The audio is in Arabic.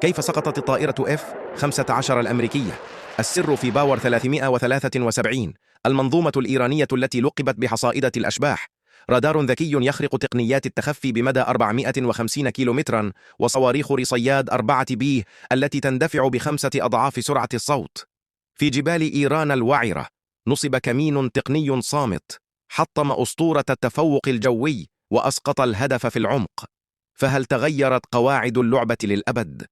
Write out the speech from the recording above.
كيف سقطت الطائرة F-15 الأمريكية؟ السر في باور 373، المنظومة الإيرانية التي لقبت بحصائدة الأشباح. رادار ذكي يخرق تقنيات التخفي بمدى 450 كيلومترا، وصواريخ رصياد 4B التي تندفع ب5 أضعاف سرعة الصوت. في جبال إيران الوعرة نصب كمين تقني صامت، حطم أسطورة التفوق الجوي وأسقط الهدف في العمق. فهل تغيرت قواعد اللعبة للأبد؟